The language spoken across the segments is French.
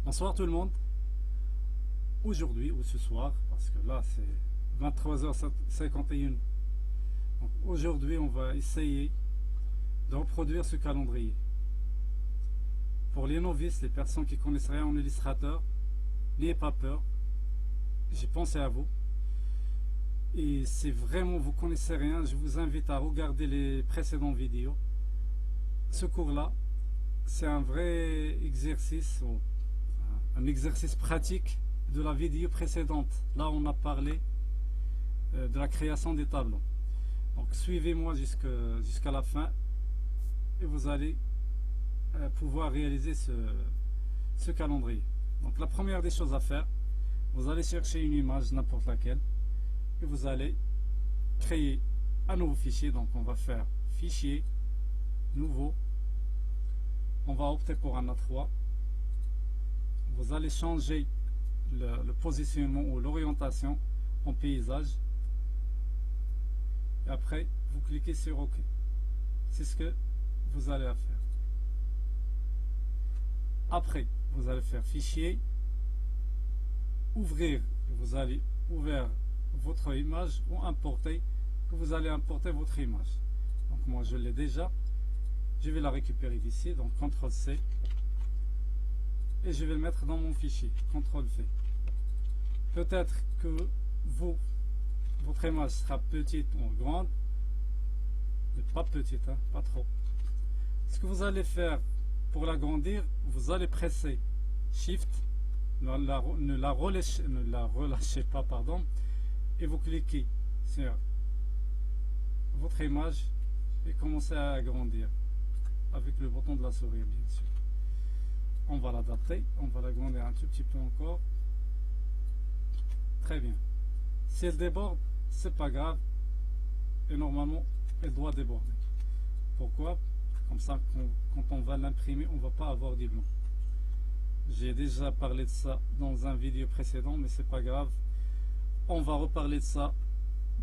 Bonsoir tout le monde. Aujourd'hui ou ce soir, parce que là c'est 23h51. Aujourd'hui on va essayer de reproduire ce calendrier. Pour les novices, les personnes qui connaissent rien en Illustrator, n'ayez pas peur. J'ai pensé à vous. Et si vraiment vous connaissez rien, je vous invite à regarder les précédentes vidéos. Ce cours-là, c'est un vrai exercice, un exercice pratique de la vidéo précédente. Là, on a parlé de la création des tableaux. Donc, suivez-moi jusqu'à la fin et vous allez pouvoir réaliser ce calendrier. Donc, la première des choses à faire, vous allez chercher une image, n'importe laquelle, et vous allez créer un nouveau fichier. Donc, on va faire fichier, nouveau. On va opter pour un A3. Vous allez changer le positionnement ou l'orientation en paysage. Et après, vous cliquez sur OK. C'est ce que vous allez faire. Après, vous allez faire fichier, ouvrir. Vous allez ouvrir votre image ou importer. Vous allez importer votre image. Donc moi, je l'ai déjà. Je vais la récupérer d'ici, donc CTRL C, et je vais le mettre dans mon fichier, CTRL V. Peut-être que votre image sera petite ou grande, mais pas petite, hein, pas trop. Ce que vous allez faire pour l'agrandir, vous allez presser Shift, ne la relâchez pas, pardon, et vous cliquez sur votre image et commencez à agrandir. Avec le bouton de la souris, bien sûr. On va l'adapter, on va l'agrandir un tout petit peu encore. Très bien. Si elle déborde, c'est pas grave. Et normalement, elle doit déborder. Pourquoi? Comme ça, quand on va l'imprimer, on ne va pas avoir des blancs. J'ai déjà parlé de ça dans un vidéo précédent, mais c'est pas grave. On va reparler de ça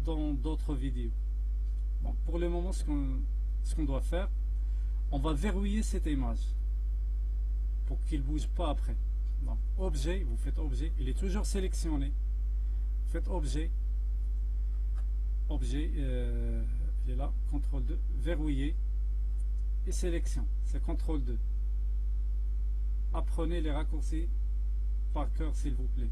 dans d'autres vidéos. Bon, pour le moment, ce qu'on doit faire, on va verrouiller cette image pour qu'il ne bouge pas après. Donc, objet, vous faites objet, il est toujours sélectionné. Vous faites objet, il est là, CTRL 2, verrouiller et sélection, c'est CTRL 2. Apprenez les raccourcis par cœur s'il vous plaît.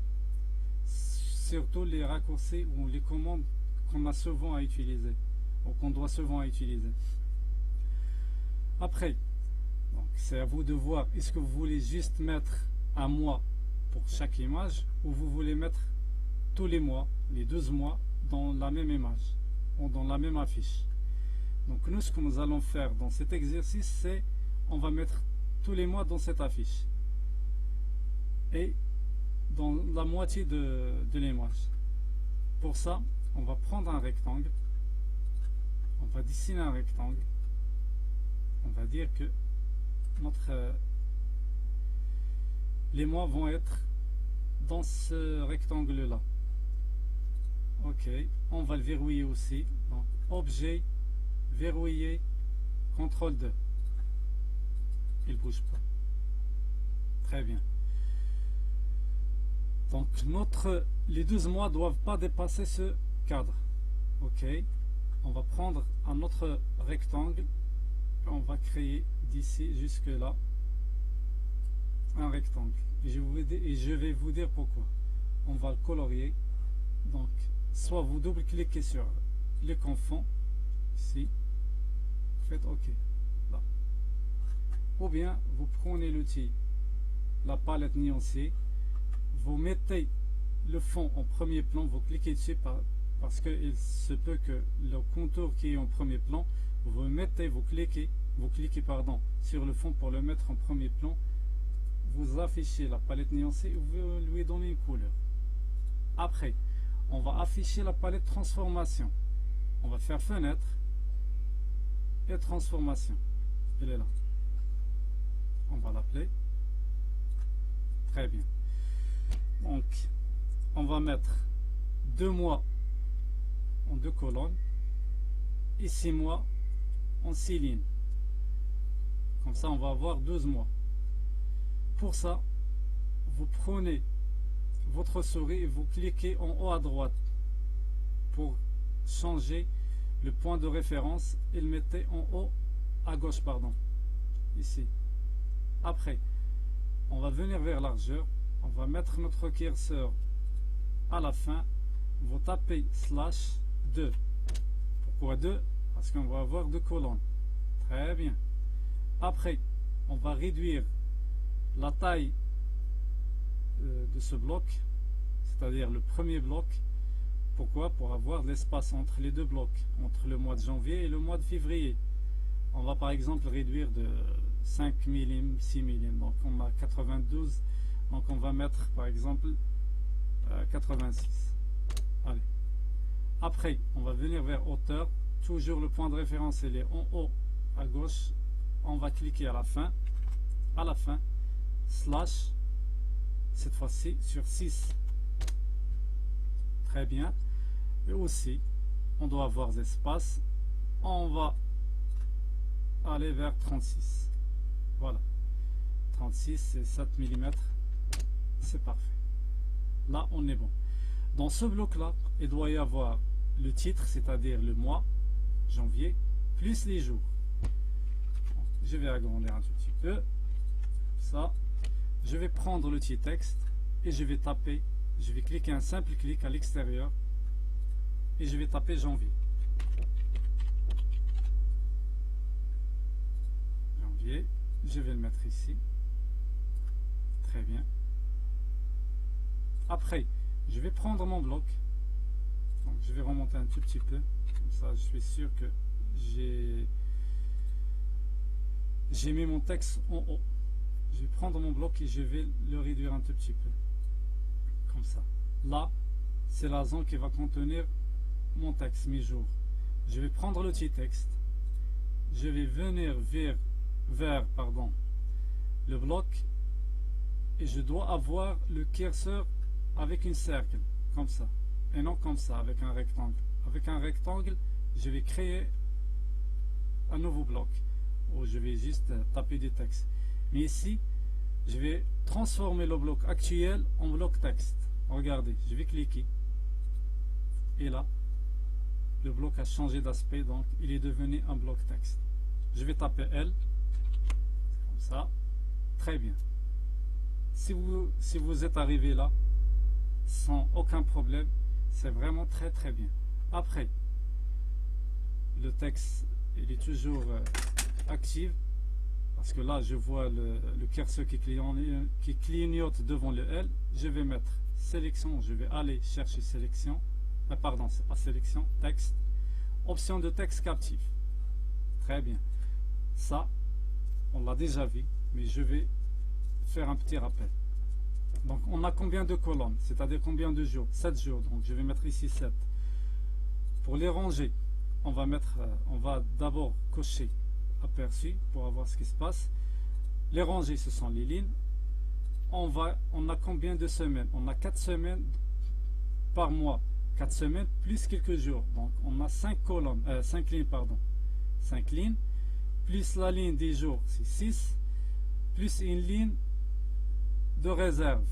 Surtout les raccourcis ou les commandes qu'on a souvent à utiliser, ou qu'on doit souvent utiliser. Après, c'est à vous de voir, est-ce que vous voulez juste mettre un mois pour chaque image ou vous voulez mettre tous les mois, les 12 mois dans la même image ou dans la même affiche. Donc nous, ce que nous allons faire dans cet exercice, c'est on va mettre tous les mois dans cette affiche et dans la moitié de l'image. Pour ça, on va prendre un rectangle, on va dessiner un rectangle. On va dire que les mois vont être dans ce rectangle là. Ok, on va le verrouiller aussi. Donc, objet, verrouiller, CTRL 2. Il ne bouge pas. Très bien. Donc les 12 mois ne doivent pas dépasser ce cadre. Ok, on va prendre un autre rectangle. On va créer d'ici jusque là un rectangle et je vais vous dire pourquoi. On va le colorier. Donc soit vous double cliquez sur l'écran fond ici, faites OK là, ou bien vous prenez l'outil la palette nuancée, vous mettez le fond en premier plan, vous cliquez dessus parce qu'il se peut que le contour qui est en premier plan, vous cliquez sur le fond pour le mettre en premier plan. Vous affichez la palette nuancée et vous lui donnez une couleur. Après, on va afficher la palette transformation. On va faire fenêtre et transformation. Elle est là. On va l'appeler. Très bien. Donc, on va mettre 2 mois en 2 colonnes et 6 mois en 6 lignes. Comme ça, on va avoir 12 mois. Pour ça, vous prenez votre souris et vous cliquez en haut à droite pour changer le point de référence et le mettez en haut à gauche, pardon, ici. Après, on va venir vers largeur, on va mettre notre curseur à la fin, vous tapez /2. Pourquoi 2? Parce qu'on va avoir 2 colonnes. Très bien. Après, on va réduire la taille de ce bloc, c'est-à-dire le premier bloc. Pourquoi? Pour avoir l'espace entre les deux blocs, entre le mois de janvier et le mois de février. On va par exemple réduire de 5 mm, 6 mm. Donc on a 92. Donc on va mettre par exemple 86. Allez. Après, on va venir vers hauteur. Toujours le point de référence, il est en haut à gauche. On va cliquer à la fin. À la fin, slash, cette fois-ci sur 6. Très bien. Et aussi, on doit avoir l'espace. On va aller vers 36. Voilà. 36, c'est 7 mm. C'est parfait. Là, on est bon. Dans ce bloc-là, il doit y avoir le titre, c'est-à-dire le mois, janvier, plus les jours. Je vais agrandir un tout petit peu. Ça. Je vais prendre le petit texte et je vais taper. Je vais cliquer un simple clic à l'extérieur et je vais taper janvier. Janvier, je vais le mettre ici. Très bien. Après, je vais prendre mon bloc. Donc, je vais remonter un tout petit peu. Comme ça, je suis sûr que j'ai mis mon texte en haut. Je vais prendre mon bloc et je vais le réduire un tout petit peu. Comme ça. Là, c'est la zone qui va contenir mon texte, mes jours. Je vais prendre le petit texte. Je vais venir vers le bloc. Et je dois avoir le curseur avec un cercle. Comme ça. Et non comme ça, avec un rectangle. Avec un rectangle, je vais créer un nouveau bloc. Où je vais juste taper du texte. Mais ici, je vais transformer le bloc actuel en bloc texte. Regardez, je vais cliquer. Et là, le bloc a changé d'aspect, donc il est devenu un bloc texte. Je vais taper L. Comme ça. Très bien. Si vous êtes arrivé là, sans aucun problème, c'est vraiment très très bien. Après, le texte, il est toujours actif. Parce que là, je vois le curseur qui clignote devant le L. Je vais mettre sélection. Je vais aller chercher sélection. Pardon, c'est pas sélection. Texte. Option de texte captif. Très bien. Ça, on l'a déjà vu. Mais je vais faire un petit rappel. Donc, on a combien de colonnes? C'est-à-dire combien de jours? 7 jours. Donc, je vais mettre ici 7. Pour les ranger, on va d'abord cocher aperçu pour voir ce qui se passe. Les rangées, ce sont les lignes. On a combien de semaines? On a 4 semaines par mois. 4 semaines plus quelques jours. Donc on a 5 colonnes, 5 lignes, pardon. 5 lignes. Plus la ligne des jours, c'est 6. Plus une ligne de réserve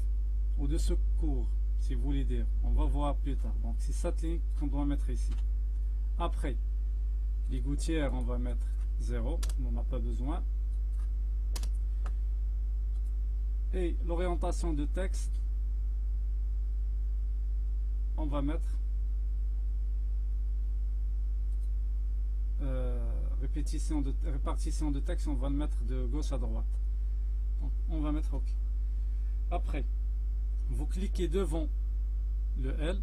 ou de secours, si vous voulez dire. On va voir plus tard. Donc c'est cette ligne qu'on doit mettre ici. Après, les gouttières, on va mettre 0, on n'en a pas besoin. Et l'orientation de texte, on va mettre répartition de texte, on va le mettre de gauche à droite. Donc, on va mettre OK. Après, vous cliquez devant le L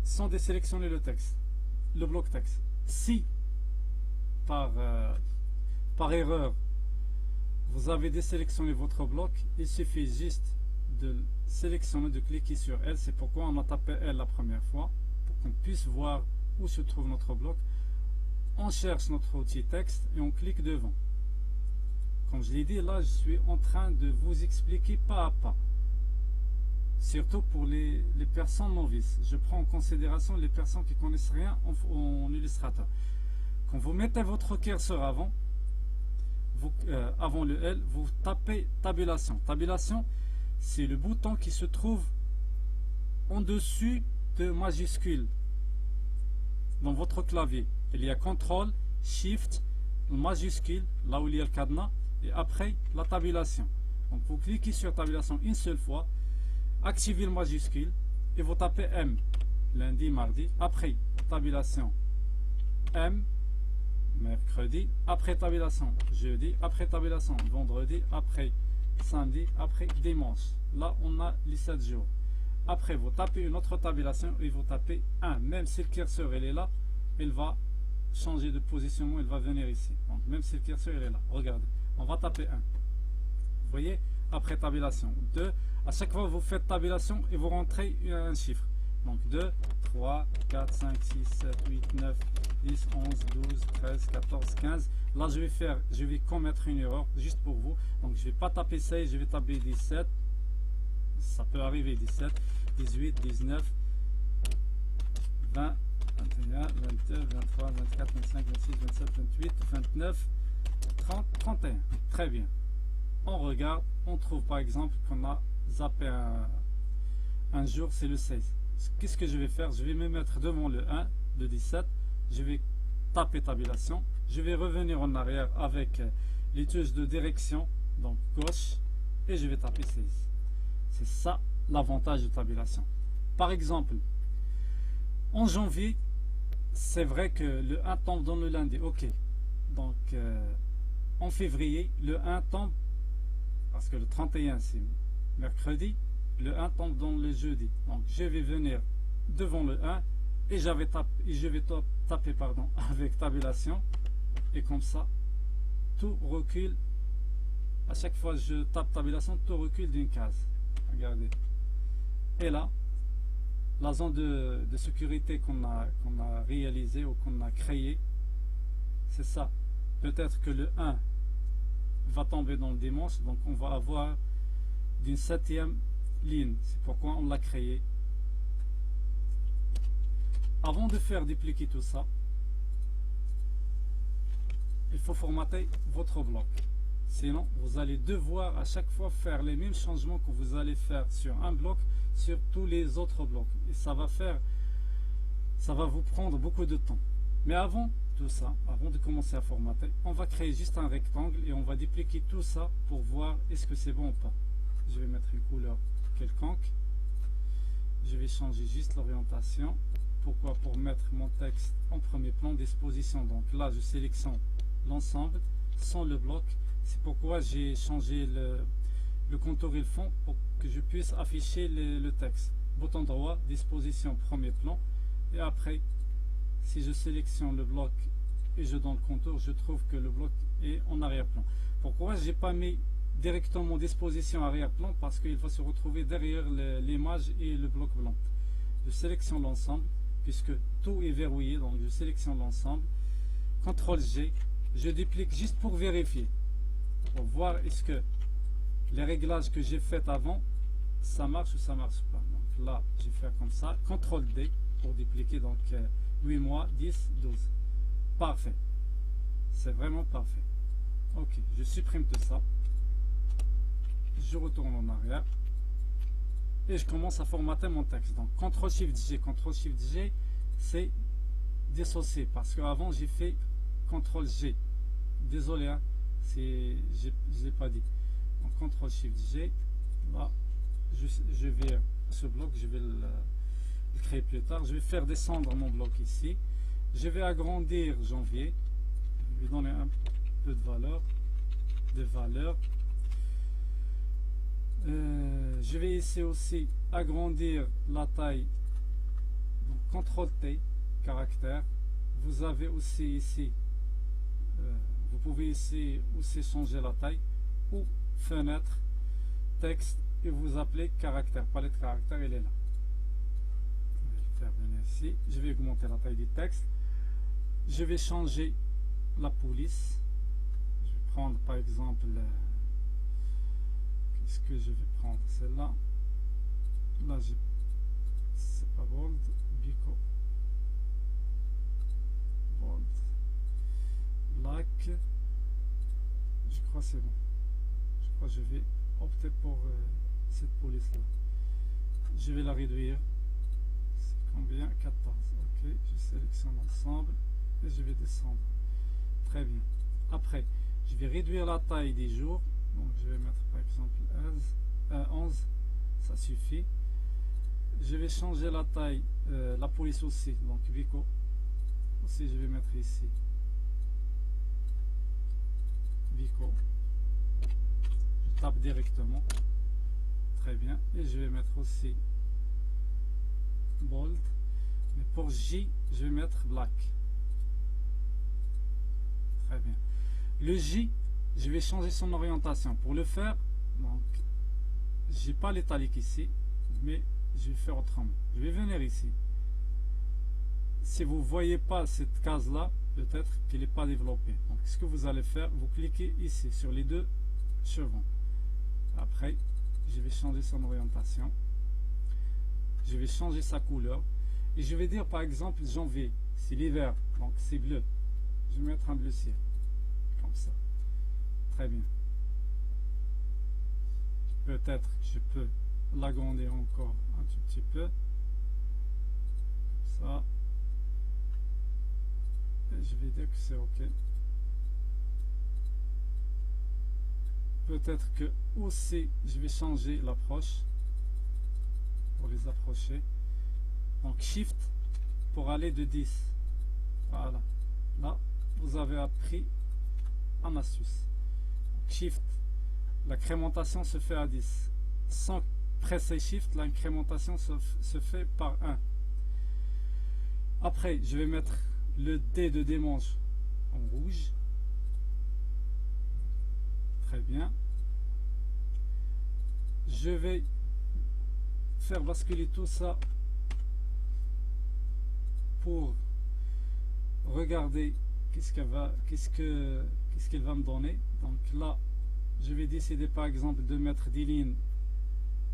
sans désélectionner le texte, le bloc texte. Si par erreur vous avez désélectionné votre bloc, il suffit juste de sélectionner, de cliquer sur L. C'est pourquoi on a tapé L la première fois, pour qu'on puisse voir où se trouve notre bloc. On cherche notre outil texte et on clique devant. Comme je l'ai dit, là je suis en train de vous expliquer pas à pas, surtout pour les personnes novices. Je prends en considération les personnes qui ne connaissent rien en Illustrator. Quand vous mettez votre curseur avant, avant le L, vous tapez tabulation. Tabulation, c'est le bouton qui se trouve en dessus de majuscule dans votre clavier. Il y a CTRL, SHIFT, majuscule, là où il y a le cadenas, et après la tabulation. Donc vous cliquez sur tabulation une seule fois, activez le majuscule et vous tapez M, lundi, mardi, après tabulation M, mercredi, après tabulation jeudi, après tabulation vendredi, après samedi, après dimanche. Là on a les 7 jours. Après vous tapez une autre tabulation et vous tapez 1. Même si le curseur il est là, il va changer de positionnement, il va venir ici. Donc même si le curseur il est là, regardez, on va taper 1. Vous voyez, après tabulation 2, à chaque fois vous faites tabulation et vous rentrez un chiffre. Donc 2, 3, 4, 5, 6, 7, 8, 9, 10, 11, 12, 13, 14, 15. Là je vais commettre une erreur juste pour vous. Donc je ne vais pas taper 16, je vais taper 17. Ça peut arriver, 17, 18, 19, 20, 21, 22, 23, 24, 25, 26, 27, 28, 29, 30, 31. Très bien. On regarde, on trouve par exemple qu'on a zappé un jour, c'est le 16. Qu'est-ce que je vais faire? Je vais me mettre devant le 1, le 17. Je vais taper tabulation. Je vais revenir en arrière avec les touches de direction, donc gauche, et je vais taper 16. C'est ça l'avantage de tabulation. Par exemple, en janvier, c'est vrai que le 1 tombe dans le lundi. Ok. Donc, en février, le 1 tombe, parce que le 31 c'est mercredi, le 1 tombe dans le jeudi. Donc, je vais venir devant le 1 et je vais taper avec tabulation. Et comme ça, tout recule. À chaque fois que je tape tabulation, tout recule d'une case. Regardez. Et là, la zone de sécurité qu'on a réalisée ou qu'on a créée, c'est ça. Peut-être que le 1 va tomber dans le dimanche, donc on va avoir d'une 7e ligne. C'est pourquoi on l'a créé. Avant de faire dupliquer tout ça, il faut formater votre bloc. Sinon, vous allez devoir à chaque fois faire les mêmes changements que vous allez faire sur un bloc, sur tous les autres blocs. Et ça va vous prendre beaucoup de temps. Mais avant tout ça, avant de commencer à formater, on va créer juste un rectangle et on va dupliquer tout ça pour voir est-ce que c'est bon ou pas. Je vais mettre une couleur quelconque. Je vais changer juste l'orientation. Pourquoi? Pour mettre mon texte en premier plan, disposition. Donc là, je sélectionne l'ensemble sans le bloc. C'est pourquoi j'ai changé le contour et le fond pour que je puisse afficher le texte. Bouton droit, disposition, premier plan. Et après, si je sélectionne le bloc et je donne le contour, je trouve que le bloc est en arrière-plan. Pourquoi j'ai pas mis directement disposition arrière-plan? Parce qu'il va se retrouver derrière l'image et le bloc blanc. Je sélectionne l'ensemble, puisque tout est verrouillé, donc je sélectionne l'ensemble. CTRL G, je duplique juste pour vérifier. Pour voir est-ce que les réglages que j'ai fait avant, ça marche ou ça marche pas. Donc là, je vais faire comme ça. CTRL D pour dupliquer, donc 8 mois, 10, 12. Parfait. C'est vraiment parfait. Ok, je supprime tout ça. Je retourne en arrière. Et je commence à formater mon texte. Donc CTRL SHIFT G. CTRL SHIFT G, c'est dissocier. Parce qu'avant, j'ai fait CTRL G. Désolé, hein, je ne l'ai pas dit. Donc CTRL SHIFT G. Là, je vais ce bloc, je vais le créer plus tard. Je vais faire descendre mon bloc ici. Je vais agrandir janvier. Je vais donner un peu de valeur. Je vais essayer aussi agrandir la taille. Donc CTRL T, caractère. Vous avez aussi ici, vous pouvez ici aussi changer la taille, ou fenêtre, texte, et vous appelez caractère. Palette caractère, elle est là. Je vais le faire venir ici. Je vais augmenter la taille du texte. Je vais changer la police. Je vais prendre par exemple, qu'est-ce que je vais prendre? Celle-là. Là, c'est pas bold, Bico. Bold. Black. Je crois que c'est bon. Je crois que je vais opter pour cette police là. Je vais la réduire. C'est combien? 14. Ok, je sélectionne l'ensemble et je vais descendre. Très bien. Après, je vais réduire la taille des jours. Donc je vais mettre par exemple 11. Ça suffit. Je vais changer la taille, la police aussi. Donc Vico aussi, je vais mettre ici. Vico. Je tape directement. Très bien. Et je vais mettre aussi bold. Mais pour J, je vais mettre black. Très bien. Le J, je vais changer son orientation. Pour le faire, donc, j'ai pas l'italique ici, mais je vais faire autrement. Je vais venir ici. Si vous voyez pas cette case là, peut-être qu'elle n'est pas développée. Donc, ce que vous allez faire, vous cliquez ici sur les deux chevrons. Après, je vais changer son orientation. Je vais changer sa couleur. Et je vais dire par exemple janvier. C'est l'hiver, donc c'est bleu. Je vais mettre un bleu ciel. Comme ça. Très bien. Peut-être que je peux l'agrandir encore un tout petit peu. Comme ça. Et je vais dire que c'est OK. Peut-être que aussi je vais changer l'approche pour les approcher. Donc Shift pour aller de 10. Voilà. Là, vous avez appris en astuce. Donc, Shift, l'incrémentation se fait à 10. Sans presser Shift, l'incrémentation se fait par 1. Après, je vais mettre le D de démange en rouge. Très bien. Je vais faire basculer tout ça pour regarder qu'est-ce qu'elle va me donner. Donc là, je vais décider par exemple de mettre des lignes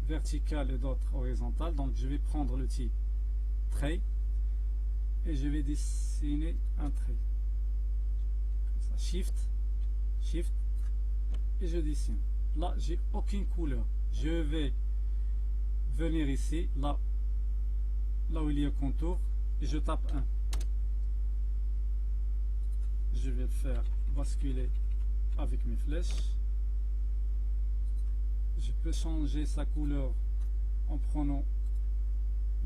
verticales et d'autres horizontales. Donc je vais prendre le type trait et je vais dessiner un trait. Comme ça, Shift, Shift et je dessine. Là, j'ai aucune couleur. Je vais venir ici, là où il y a contour, et je tape 1. Je vais le faire basculer avec mes flèches. Je peux changer sa couleur en prenant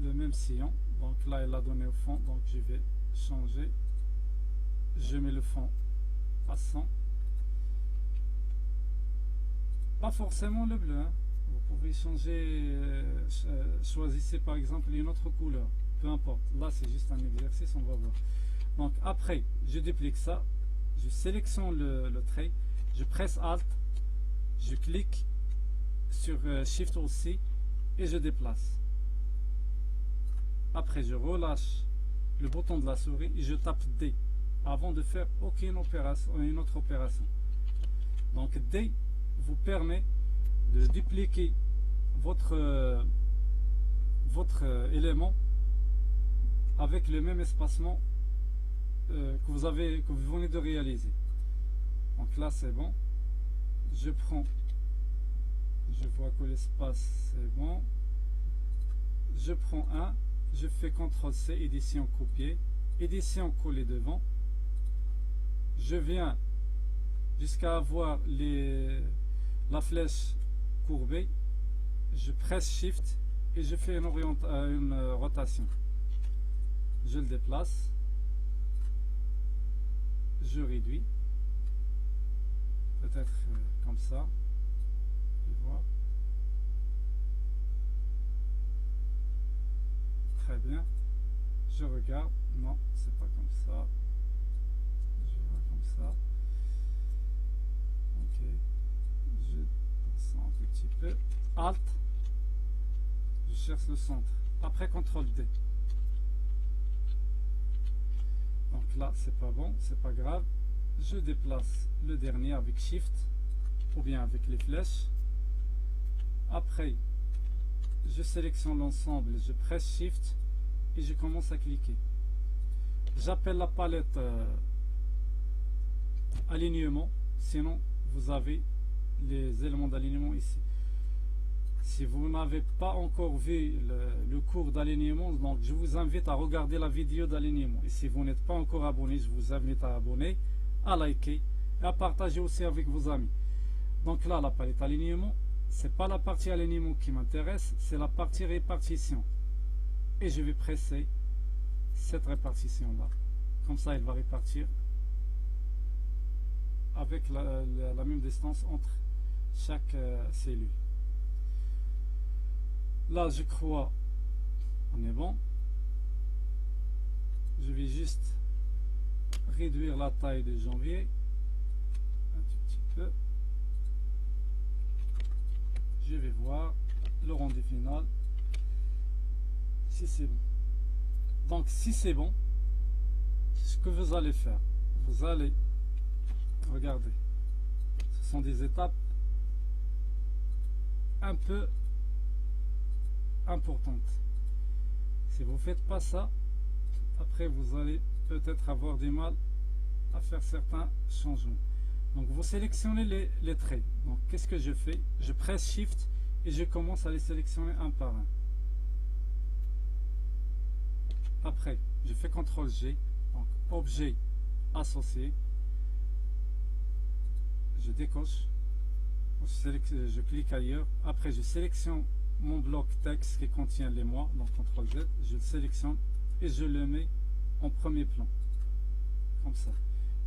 le même sillon. Donc là, elle l'a donné au fond, donc je vais changer. Je mets le fond à 100. Pas forcément le bleu, hein. Vous pouvez changer, choisissez par exemple une autre couleur, peu importe. Là, c'est juste un exercice, on va voir. Donc après, je duplique ça, je sélectionne le trait, je presse Alt, je clique sur Shift aussi et je déplace. Après, je relâche le bouton de la souris et je tape D avant de faire aucune opération, une autre opération. Donc D vous permet de dupliquer votre élément avec le même espacement que vous venez de réaliser. Donc là c'est bon. Je prends, je vois que l'espace c'est bon. Je prends un, je fais CTRL C, édition copier, édition coller devant. Je viens jusqu'à avoir la flèche courbée, je presse Shift et je fais une rotation. Je le déplace, je réduis, peut-être comme ça, je vois. Très bien, je regarde, non, c'est pas comme ça, je vois comme ça. Ok, je descends un petit peu. Alt, je cherche le centre. Après CTRL D. Donc là, c'est pas bon, c'est pas grave. Je déplace le dernier avec Shift ou bien avec les flèches. Après, je sélectionne l'ensemble, je presse Shift et je commence à cliquer. J'appelle la palette alignement, sinon vous avez les éléments d'alignement ici. Si vous n'avez pas encore vu le cours d'alignement, donc je vous invite à regarder la vidéo d'alignement. Et si vous n'êtes pas encore abonné, je vous invite à abonner, à liker et à partager aussi avec vos amis. Donc là, la palette alignement, c'est pas la partie alignement qui m'intéresse, c'est la partie répartition. Et je vais presser cette répartition là. Comme ça, elle va répartir avec la même distance entre chaque cellule. Là, je crois on est bon. Je vais juste réduire la taille de janvier un tout petit peu. Je vais voir le rendu final si c'est bon. Donc si c'est bon, ce que vous allez faire, vous allez regarder, ce sont des étapes un peu importantes. Si vous ne faites pas ça, après vous allez peut-être avoir du mal à faire certains changements. Donc vous sélectionnez les traits. Donc qu'est-ce que je fais? Je presse Shift et je commence à les sélectionner un par un. Après, je fais CTRL G, donc objet associé. Je décoche, je clique ailleurs. Après, je sélectionne mon bloc texte qui contient les mois, donc CTRL Z, je le sélectionne et je le mets en premier plan, comme ça.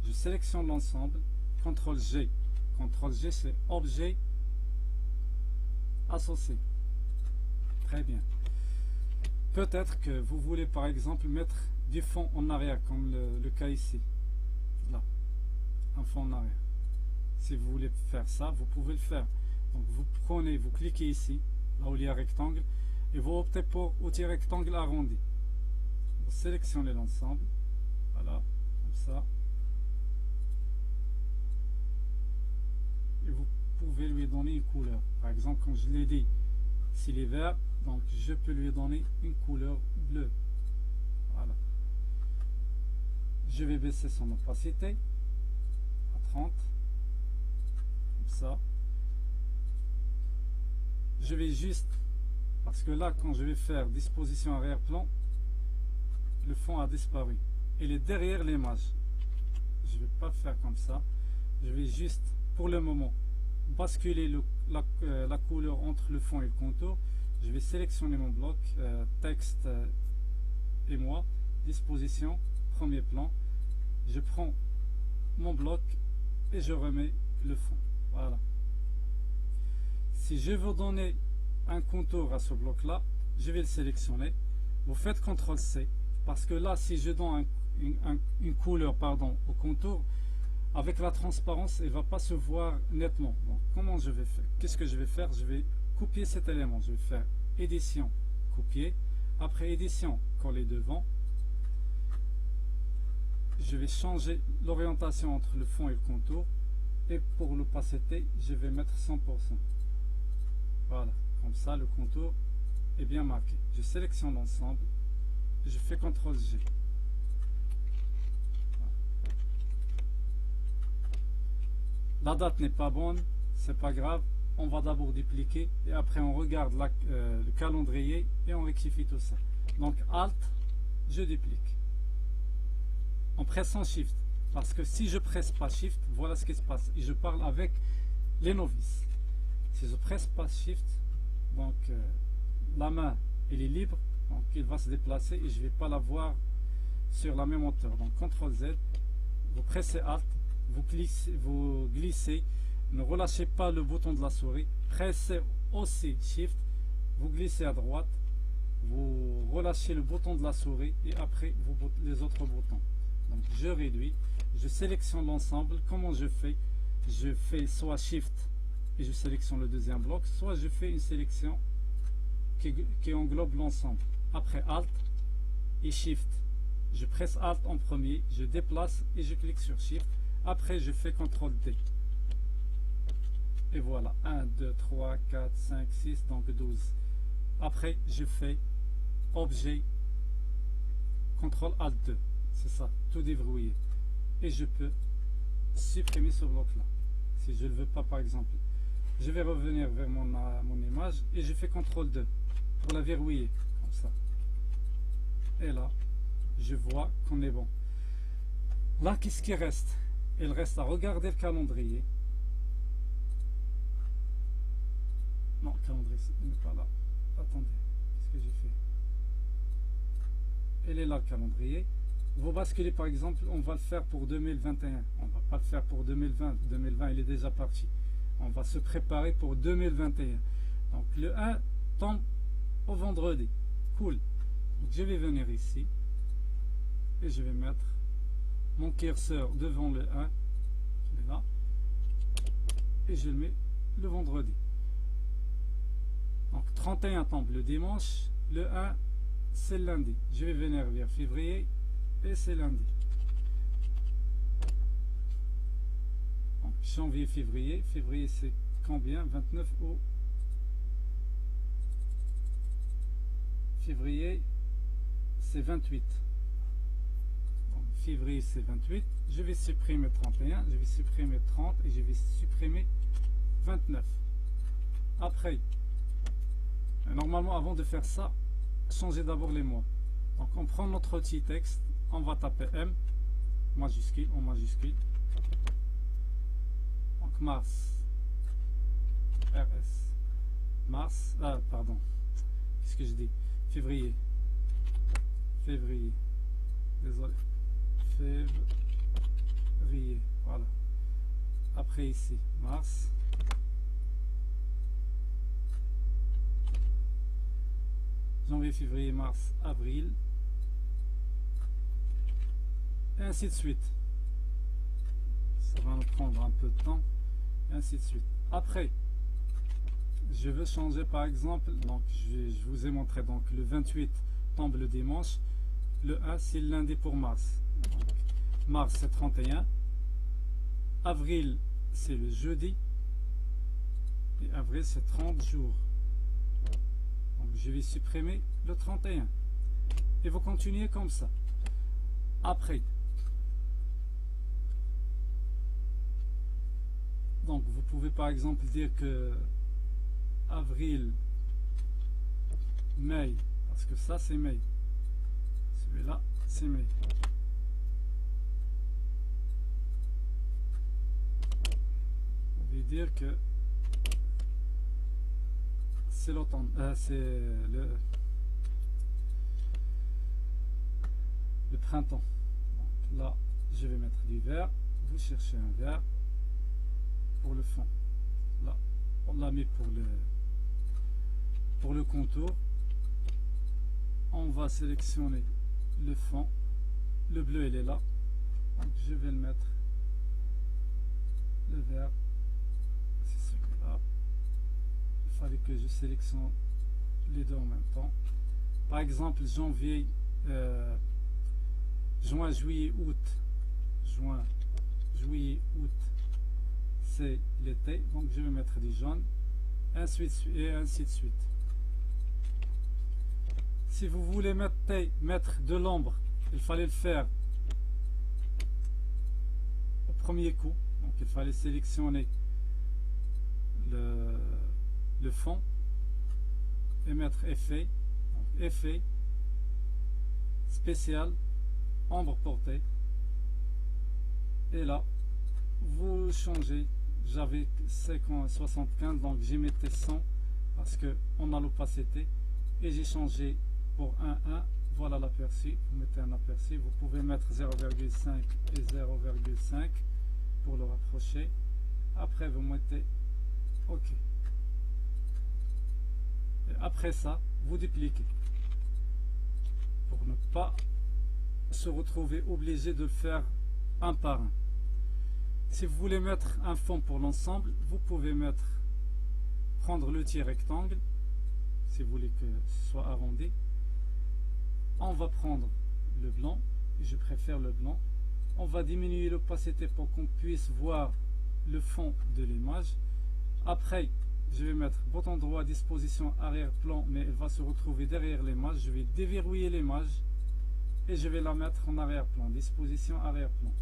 Je sélectionne l'ensemble, CTRL G. CTRL G, c'est objet associé. Très bien. Peut-être que vous voulez par exemple mettre du fond en arrière, comme le cas ici. Là, un fond en arrière. Si vous voulez faire ça, vous pouvez le faire. Donc vous prenez, vous cliquez ici, là où il y a rectangle, et vous optez pour outil rectangle arrondi. Vous sélectionnez l'ensemble, voilà, comme ça. Et vous pouvez lui donner une couleur. Par exemple, comme je l'ai dit, s'il est vert, donc je peux lui donner une couleur bleue. Voilà. Je vais baisser son opacité à 30. Comme ça. Je vais juste, parce que là, quand je vais faire disposition arrière-plan, le fond a disparu. Il est derrière l'image. Je ne vais pas faire comme ça. Je vais juste, pour le moment, basculer la couleur entre le fond et le contour. Je vais sélectionner mon bloc, texte et moi, disposition, premier plan. Je prends mon bloc et je remets le fond. Voilà. Si je veux donner un contour à ce bloc là, je vais le sélectionner. Vous faites CTRL C, parce que là, si je donne une couleur au contour, avec la transparence, il ne va pas se voir nettement. Donc, comment je vais faire? Qu'est-ce que je vais faire? Je vais copier cet élément. Je vais faire édition, copier. Après édition, coller devant. Je vais changer l'orientation entre le fond et le contour. Et pour l'opacité, je vais mettre 100%. Voilà, comme ça le contour est bien marqué. Je sélectionne l'ensemble. Je fais CTRL G. La date n'est pas bonne, c'est pas grave. On va d'abord dupliquer et après on regarde le calendrier et on rectifie tout ça. Donc Alt, je duplique. En pressant Shift. Parce que si je presse pas Shift, voilà ce qui se passe. Et je parle avec les novices. Si je presse pas Shift, donc la main elle est libre, donc il va se déplacer et je ne vais pas la voir sur la même hauteur. Donc CTRL Z, vous pressez Alt, vous glissez, ne relâchez pas le bouton de la souris, pressez aussi Shift, vous glissez à droite, vous relâchez le bouton de la souris et après les autres boutons. Donc je réduis, je sélectionne l'ensemble. Comment je fais? Je fais soit Shift et je sélectionne le deuxième bloc, soit je fais une sélection qui englobe l'ensemble. Après Alt et Shift, je presse Alt en premier, je déplace et je clique sur Shift. Après je fais CTRL D. Et voilà, 1, 2, 3, 4, 5, 6, donc 12. Après je fais Objet, CTRL Alt 2. C'est ça, tout déverrouillé. Et je peux supprimer ce bloc là. Si je ne le veux pas par exemple, je vais revenir vers mon image et je fais CTRL 2 pour la verrouiller comme ça. Et là, je vois qu'on est bon. Là, qu'est-ce qui reste? Il reste à regarder le calendrier. Non, le calendrier n'est pas là. Attendez, qu'est-ce que j'ai fait? Il est là le calendrier. Vous basculez par exemple, on va le faire pour 2021. On va pas le faire pour 2020. 2020, il est déjà parti. On va se préparer pour 2021. Donc le 1 tombe au vendredi. Cool. Donc, je vais venir ici et je vais mettre mon curseur devant le 1. Je mets là. Et je le mets le vendredi. Donc 31 tombe le dimanche. Le 1, c'est le lundi. Je vais venir vers février et c'est lundi. Donc, janvier, février. Février, c'est combien? 29 au février, c'est 28. Donc, février, c'est 28. Je vais supprimer 31, je vais supprimer 30 et je vais supprimer 29. Après, normalement, avant de faire ça, changez d'abord les mois. Donc, on prend notre outil texte, on va taper M, majuscule, en majuscule. Donc, mars, RS, mars, pardon, qu'est-ce que je dis? Février, février, désolé, février, voilà. Après ici, mars, janvier, février, mars, avril, et ainsi de suite. Ça va nous prendre un peu de temps, et ainsi de suite. Après, je veux changer par exemple, donc je vous ai montré, donc le 28 tombe le dimanche, le 1 c'est le lundi pour mars. Donc, mars c'est 31, avril c'est le jeudi, et avril c'est 30 jours. Donc je vais supprimer le 31. Et vous continuez comme ça. Après, donc vous pouvez par exemple dire que avril, mai, parce que ça c'est mai, celui-là c'est mai. Vous pouvez dire que c'est l'automne, c'est le printemps. Donc là, je vais mettre du vert. Vous cherchez un vert pour le fond. Là, on l'a mis pour le contour. On va sélectionner le fond. Le bleu, il est là. Donc je vais le mettre. Le vert, c'est celui-là. Il fallait que je sélectionne les deux en même temps. Par exemple, janvier, juin, juillet, août. Juin, juillet, août, c'est l'été. Donc je vais mettre du jaune. Ainsi de suite. Si vous voulez mettre de l'ombre, il fallait le faire au premier coup. Donc il fallait sélectionner le fond et mettre effet. Donc, effet spécial, ombre portée. Et là, vous changez. J'avais 75, donc j'ai mis 100 parce que on a l'opacité. Et j'ai changé pour 1,1. Voilà l'aperçu. Vous mettez un aperçu. Vous pouvez mettre 0,5 et 0,5 pour le rapprocher. Après, vous mettez OK. Et après ça, vous dupliquez pour ne pas se retrouver obligé de le faire un par un. Si vous voulez mettre un fond pour l'ensemble, vous pouvez prendre l'outil rectangle, si vous voulez que ce soit arrondi. On va prendre le blanc, je préfère le blanc. On va diminuer l'opacité pour qu'on puisse voir le fond de l'image. Après, je vais mettre bouton droit, disposition arrière-plan, mais elle va se retrouver derrière l'image. Je vais déverrouiller l'image et je vais la mettre en arrière-plan, disposition arrière-plan.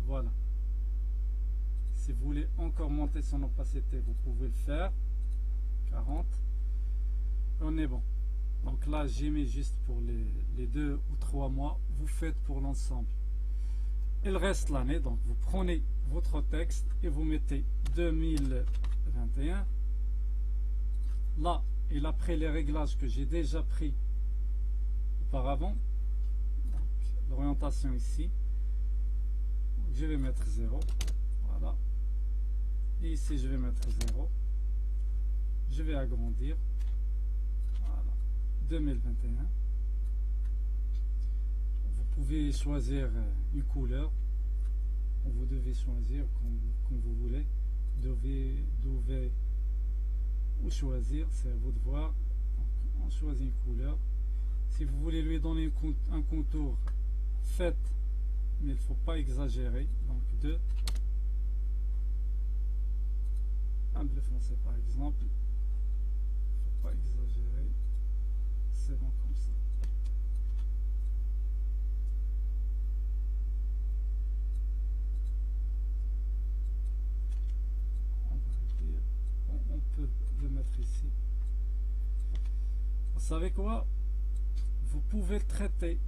Voilà. Si vous voulez encore monter son opacité, vous pouvez le faire. 40. On est bon. Donc là, j'ai mis juste pour les 2 ou 3 mois. Vous faites pour l'ensemble. Il reste l'année. Donc vous prenez votre texte et vous mettez 2021. Là, et après les réglages que j'ai déjà pris auparavant, l'orientation ici, je vais mettre 0. Voilà. Et ici, je vais mettre 0. Je vais agrandir. Voilà. 2021. Vous pouvez choisir une couleur. Vous devez choisir comme vous voulez. Devez ou choisir, c'est à vous de voir. Donc, on choisit une couleur. Si vous voulez lui donner un contour, faites, mais il ne faut pas exagérer. Donc 2. Un bleu foncé par exemple. Il ne faut pas exagérer. C'est bon comme ça. On peut le mettre ici. Vous savez quoi? Vous pouvez traiter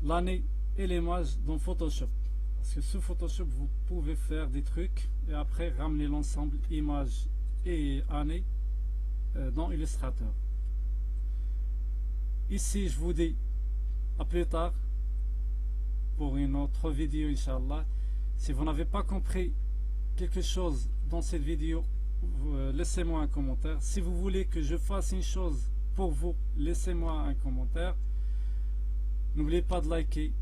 l'année et l'image dans Photoshop. Parce que sous Photoshop, vous pouvez faire des trucs et après ramener l'ensemble image et année dans Illustrator. Ici, je vous dis à plus tard pour une autre vidéo, Inch'Allah. Si vous n'avez pas compris quelque chose dans cette vidéo, laissez-moi un commentaire. Si vous voulez que je fasse une chose pour vous, laissez-moi un commentaire. N'oubliez pas de liker.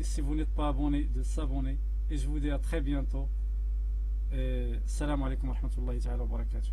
Si vous n'êtes pas abonné, de s'abonner. Et je vous dis à très bientôt. Et salam alaikum wa rahmatullahi wa barakatuh.